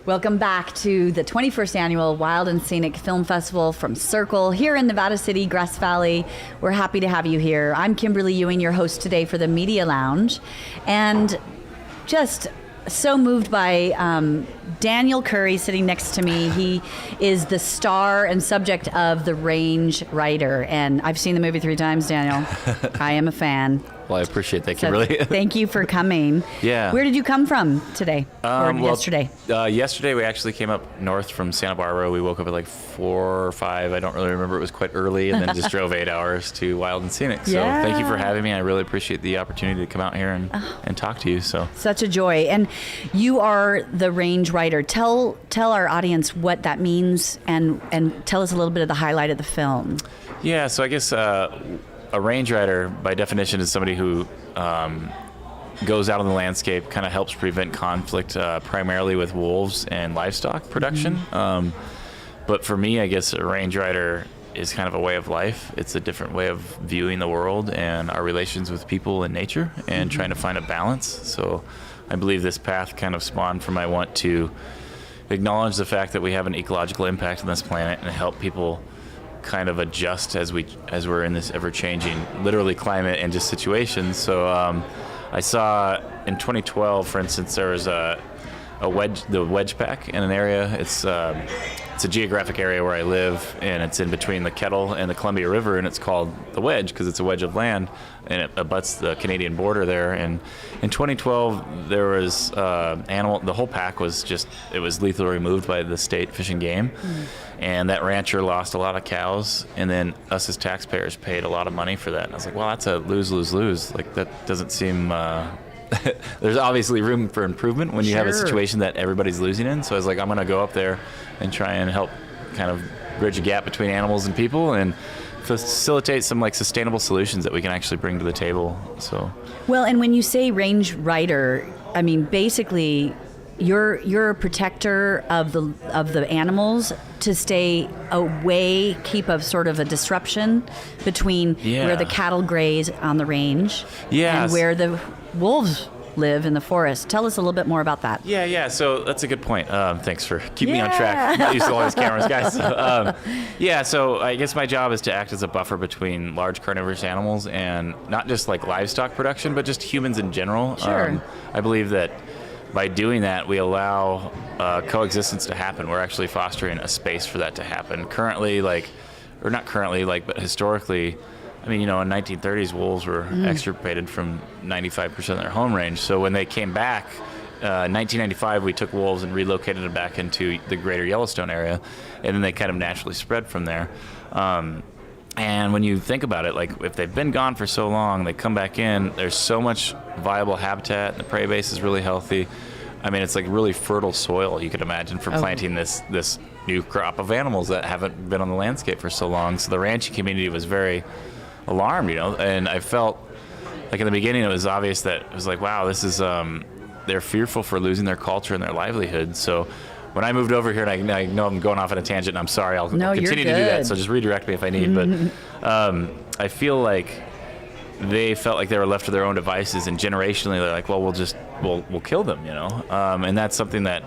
Welcome back to the 21st Annual Wild and Scenic Film Festival from Circle here in Nevada City, Grass Valley. We're happy to have you here. I'm Kimberly Ewing, your host today for the Media Lounge, and just so moved by Daniel Curry sitting next to me. He is the star and subject of The Range Rider, and I've seen the movie 3 times, Daniel. I am a fan. Well, I appreciate that, Kimberly. Thank you for coming. Yeah. Where did you come from today or yesterday? Yesterday we actually came up north from Santa Barbara. We woke up at like 4 or 5. I don't really remember. It was quite early, and then just drove 8 hours to Wild and Scenic. So thank you for having me. I really appreciate the opportunity to come out here and talk to you. So such a joy. And you are the Range Rider. Tell our audience what that means, and tell us a little bit of the highlight of the film. Yeah. So I guess a range rider, by definition, is somebody who goes out on the landscape, kind of helps prevent conflict, primarily with wolves and livestock production. Mm-hmm. But for me, I guess a range rider is kind of a way of life. It's a different way of viewing the world and our relations with people and nature, and trying to find a balance. So I believe this path kind of spawned from my want to acknowledge the fact that we have an ecological impact on this planet and help people kind of adjust as we're in this ever-changing, literally, climate and just situations. So I saw in 2012, for instance, there was the wedge pack in an area. It's a geographic area where I live, and it's in between the Kettle and the Columbia River, and it's called the Wedge because it's a wedge of land, and it abuts the Canadian border there. And in 2012, there was the whole pack was it was lethally removed by the state Fish and Game. And that rancher lost a lot of cows, and then us as taxpayers paid a lot of money for that. And I was like, well, that's a lose-lose-lose. Like, that doesn't seem... there's obviously room for improvement when you have a situation that everybody's losing in. So I was like, I'm going to go up there and try and help kind of bridge a gap between animals and people and facilitate some like sustainable solutions that we can actually bring to the table. So, well, and when you say range rider, I mean, basically you're a protector of the animals to stay away, keep a sort of a disruption between where the cattle graze on the range and where the wolves live in the forest. Tell us a little bit more about that. Yeah. So that's a good point. Thanks for keeping me on track. I'm not used to all these cameras, guys. So I guess my job is to act as a buffer between large carnivorous animals and not just like livestock production, but just humans in general. Sure. I believe that by doing that, we allow coexistence to happen. We're actually fostering a space for that to happen. Currently, but historically, I mean, in 1930s, wolves were extirpated from 95% of their home range. So when they came back, 1995, we took wolves and relocated them back into the greater Yellowstone area, and then they kind of naturally spread from there. And when you think about it, like if they've been gone for so long, they come back in, there's so much viable habitat, and the prey base is really healthy. I mean, it's like really fertile soil, you could imagine, for planting this new crop of animals that haven't been on the landscape for so long. So the ranching community was very alarmed, and I felt like in the beginning it was obvious that it was like, wow, this is, they're fearful for losing their culture and their livelihood. So when I moved over here, and I know I'm going off on a tangent, and I'm sorry, I'll continue to do that, so just redirect me if I need. But I feel like they felt like they were left to their own devices, and generationally they're like, well, we'll kill them, and that's something that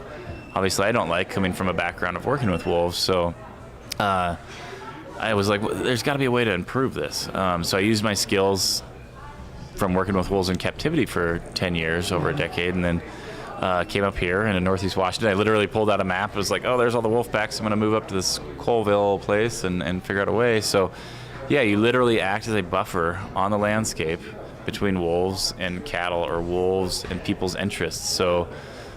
obviously I don't like, coming from a background of working with wolves. So I was like, well, there's got to be a way to improve this. So I used my skills from working with wolves in captivity for 10 years, over a decade, and then came up here in Northeast Washington. I literally pulled out a map. It was like, oh, there's all the wolf packs. I'm going to move up to this Colville place and figure out a way. So, yeah, you literally act as a buffer on the landscape between wolves and cattle, or wolves and people's interests. So,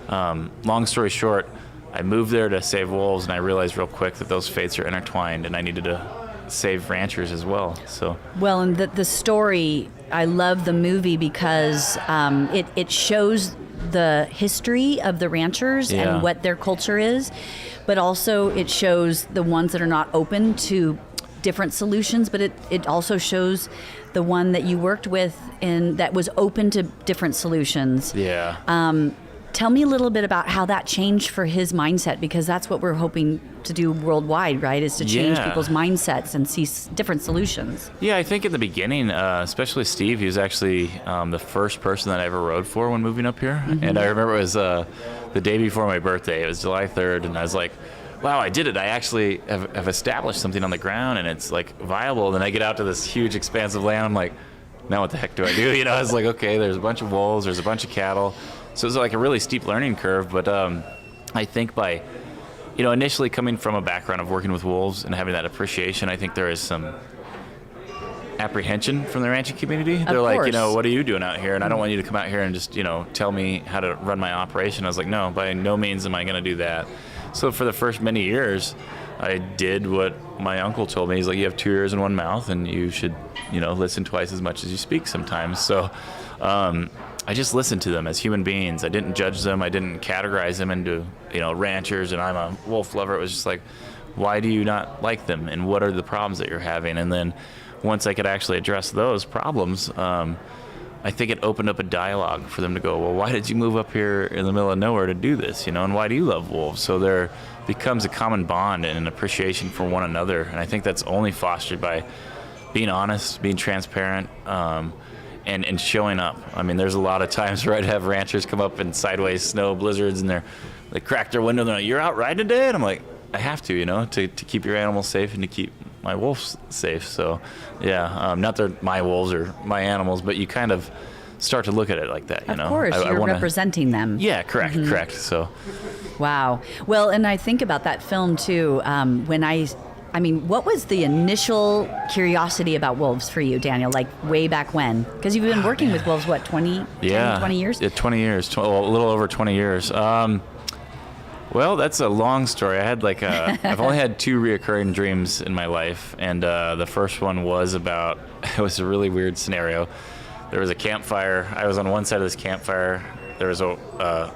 long story short, I moved there to save wolves, and I realized real quick that those fates are intertwined, and I needed to save ranchers as well. So, well, and the story, I love the movie because it shows the history of the ranchers and what their culture is, but also it shows the ones that are not open to different solutions, but it also shows the one that you worked with and that was open to different solutions. Tell me a little bit about how that changed for his mindset, because that's what we're hoping to do worldwide, right? Is to change Yeah. people's mindsets and see different solutions. Yeah, I think in the beginning, especially Steve, he was actually the first person that I ever rode for when moving up here. And I remember it was the day before my birthday. It was July 3rd, and I was like, wow, I did it. I actually have established something on the ground, and it's like viable. And then I get out to this huge expanse of land. I'm like, now what the heck do I do? You know, I was like, okay, there's a bunch of wolves, there's a bunch of cattle. So it was like a really steep learning curve. But I think by, initially coming from a background of working with wolves and having that appreciation, I think there is some apprehension from the ranching community. They're like, what are you doing out here? And I don't want you to come out here and just, tell me how to run my operation. I was like, no, by no means am I going to do that. So for the first many years, I did what my uncle told me. He's like, you have 2 ears and 1 mouth, and you should, listen twice as much as you speak sometimes. So I just listened to them as human beings. I didn't judge them. I didn't categorize them into, ranchers, and I'm a wolf lover. It was just like, why do you not like them, and what are the problems that you're having? And then once I could actually address those problems, I think it opened up a dialogue for them to go, well, why did you move up here in the middle of nowhere to do this, and why do you love wolves? So there becomes a common bond and an appreciation for one another, and I think that's only fostered by being honest, being transparent, and showing up. I mean, there's a lot of times where I'd have ranchers come up in sideways snow blizzards, and they crack their window, and they're like, you're out riding today? And I'm like, I have to, to keep your animals safe and to keep my wolves safe. So, yeah, not that my wolves are my animals, but you kind of start to look at it like that, Of course, you're representing them. Yeah, correct. So, wow. Well, and I think about that film too. What was the initial curiosity about wolves for you, Daniel? Like way back when? Because you've been working with wolves, what, 20 years? Yeah, 20 years. A little over 20 years. Well, that's a long story. I had I've only had 2 reoccurring dreams in my life, and the first one was about, it was a really weird scenario. There was a campfire. I was on one side of this campfire. There was a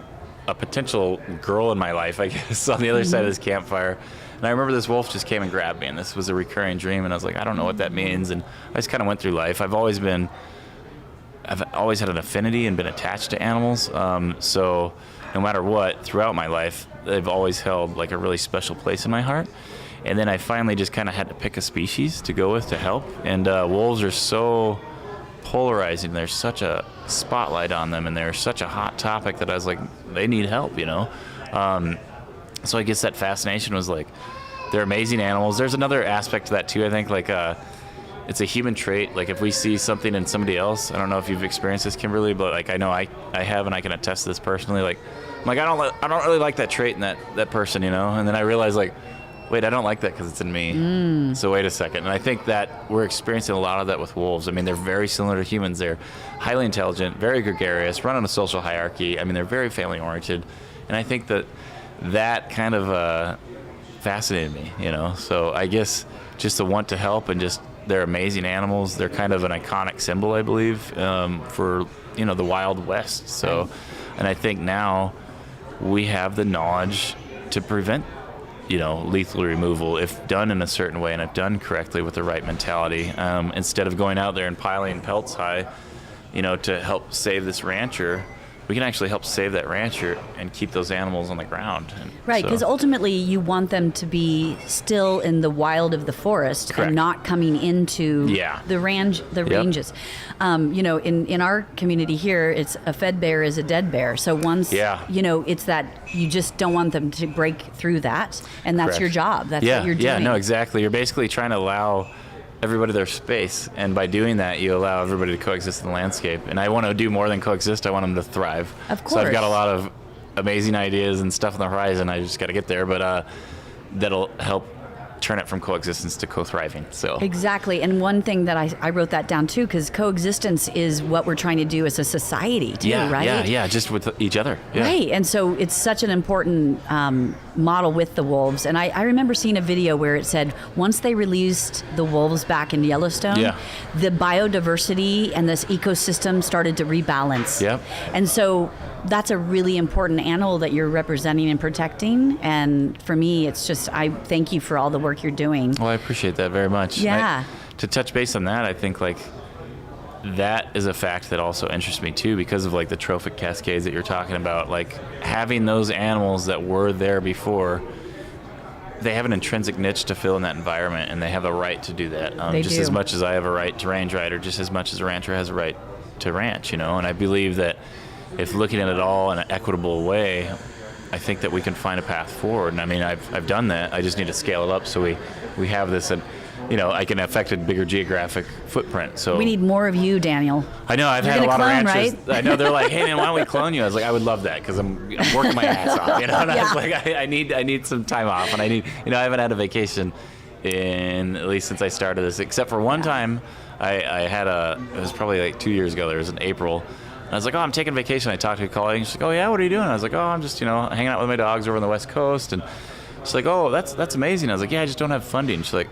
potential girl in my life, I guess, on the other side of this campfire. And I remember this wolf just came and grabbed me, and this was a recurring dream, and I was like, I don't know what that means. And I just kind of went through life. I've always had an affinity and been attached to animals. So no matter what, throughout my life, they've always held like a really special place in my heart. And then I finally just kind of had to pick a species to go with to help. And wolves are so polarizing. There's such a spotlight on them, and they're such a hot topic that I was like, they need help, So I guess that fascination was like, they're amazing animals. There's another aspect to that too, I think, it's a human trait. Like if we see something in somebody else, I don't know if you've experienced this, Kimberly, but like I know I have, and I can attest to this personally. Like I'm like, I don't really like that trait in that person, and then I realize like, wait, I don't like that because it's in me. So wait a second. And I think that we're experiencing a lot of that with wolves. I mean, they're very similar to humans. They're highly intelligent, very gregarious, run on a social hierarchy. I mean, they're very family oriented, and I think that kind of fascinated me, So I guess just the want to help, and just they're amazing animals. They're kind of an iconic symbol, I believe, for the Wild West. So, and I think now we have the knowledge to prevent lethal removal if done in a certain way and if done correctly with the right mentality. Instead of going out there and piling pelts high, to help save this rancher, we can actually help save that rancher and keep those animals on the ground. Right, because ultimately you want them to be still in the wild of the forest. Correct. And not coming into the ranges. In our community here, it's a fed bear is a dead bear. So once, it's that you just don't want them to break through that, and that's your job. That's what you're doing. Yeah, no, exactly. You're basically trying to allow everybody their space, and by doing that, you allow everybody to coexist in the landscape. And I want to do more than coexist. I want them to thrive. Of course. So I've got a lot of amazing ideas and stuff on the horizon. I just got to get there, but that'll help turn it from coexistence to co-thriving. So exactly. And one thing that I wrote that down too, because coexistence is what we're trying to do as a society too, right? Yeah, just with each other. Yeah. Right. And so it's such an important model with the wolves. And I remember seeing a video where it said once they released the wolves back in Yellowstone, the biodiversity and this ecosystem started to rebalance. Yep. And so that's a really important animal that you're representing and protecting. And for me, it's just, I thank you for all the work you're doing. Well, I appreciate that very much. Yeah. To touch base on that, I think that is a fact that also interests me too, because of the trophic cascades that you're talking about. Having those animals that were there before they have an intrinsic niche to fill in that environment, and they have a right to do that. They just do. as much as I have a right to range rider, just as much as a rancher has a right to ranch, And I believe that if looking at it all in an equitable way, I think that we can find a path forward. And I mean, I've done that. I just need to scale it up so we have this, and I can affect a bigger geographic footprint. So we need more of you, Daniel. I know I've You're had a lot gonna of clone, ranchers. right? I know they're like, hey man, why don't we clone you? I was like, I would love that because I'm working my ass off, And I was like, I need some time off, and I need, I haven't had a vacation in at least since I started this, except for one time. I had it was probably like 2 years ago. There was in April. And I was like, oh, I'm taking vacation. I talked to a colleague. She's like, oh yeah, what are you doing? I was like, oh, I'm just hanging out with my dogs over on the West Coast. And she's like, oh, that's amazing. I was like, yeah, I just don't have funding. She's like,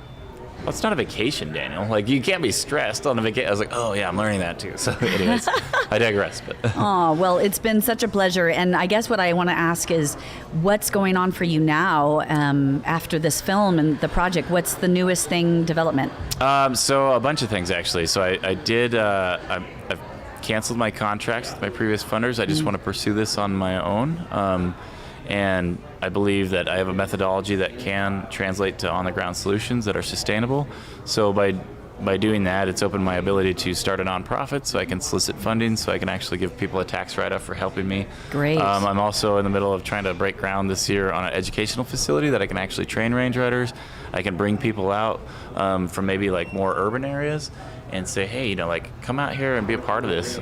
well, it's not a vacation, Daniel. Like, you can't be stressed on a vacation. I was like, oh yeah, I'm learning that too. So anyways, I digress. But Oh, well, it's been such a pleasure. And I guess what I want to ask is, what's going on for you now after this film and the project? What's the newest thing development? So a bunch of things actually. So I've canceled my contracts with my previous funders. I just want to pursue this on my own. And I believe that I have a methodology that can translate to on-the-ground solutions that are sustainable. So by doing that, it's opened my ability to start a nonprofit, so I can solicit funding, so I can actually give people a tax write-off for helping me. Great. I'm also in the middle of trying to break ground this year on an educational facility that I can actually train range riders. I can bring people out from maybe like more urban areas and say, hey, come out here and be a part of this.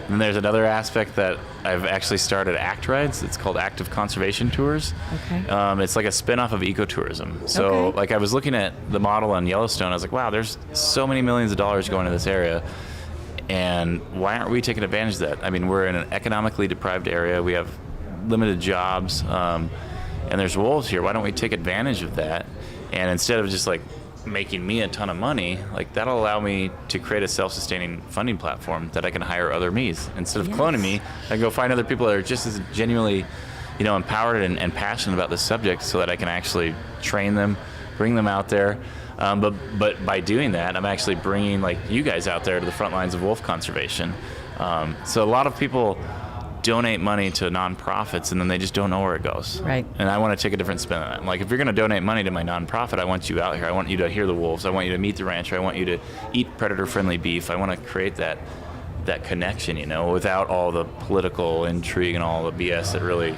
And there's another aspect that I've actually started ACT Rides. It's called Active Conservation Tours. Okay. It's like a spin-off of ecotourism. So Okay. like I was looking at the model on Yellowstone. I was like, wow, there's so many millions of dollars going to this area. And why aren't we taking advantage of that? I mean, we're in an economically deprived area. We have limited jobs. And there's wolves here. Why don't we take advantage of that? And instead of just like making me a ton of money, like that'll allow me to create a self-sustaining funding platform that I can hire other me's. Instead of cloning me, I can go find other people that are just as genuinely, empowered and passionate about this subject, so that I can actually train them, bring them out there. But by doing that, I'm actually bringing like you guys out there to the front lines of wolf conservation. So a lot of people donate money to nonprofits and then they just don't know where it goes. Right. And I want to take a different spin on that. I'm like, if you're going to donate money to my nonprofit, I want you out here. I want you to hear the wolves. I want you to meet the rancher. I want you to eat predator-friendly beef. I want to create that connection, without all the political intrigue and all the BS that really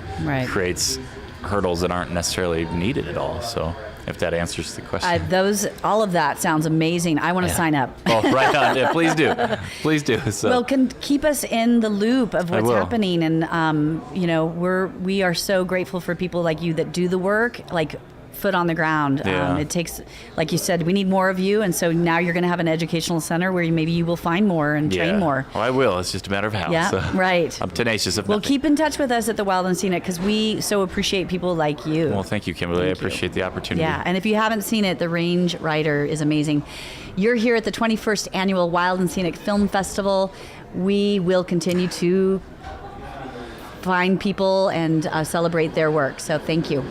creates hurdles that aren't necessarily needed at all. So if that answers the question. All of that sounds amazing. I want to sign up. Oh, right on. Yeah, please do. Please do. So. Well, keep us in the loop of what's will. happening, and we are so grateful for people like you that do the work, like foot on the ground. Yeah. It takes, like you said, we need more of you, and so now you're going to have an educational center where maybe you will find more and train more. Well, I will. It's just a matter of how. Yeah, so right. I'm tenacious of Well, nothing. keep in touch with us at the Wild and Scenic, because we so appreciate people like you. Well, thank you, Kimberly. I appreciate the opportunity. Yeah, and if you haven't seen it, the Range Rider is amazing. You're here at the 21st Annual Wild and Scenic Film Festival. We will continue to find people and celebrate their work. So thank you.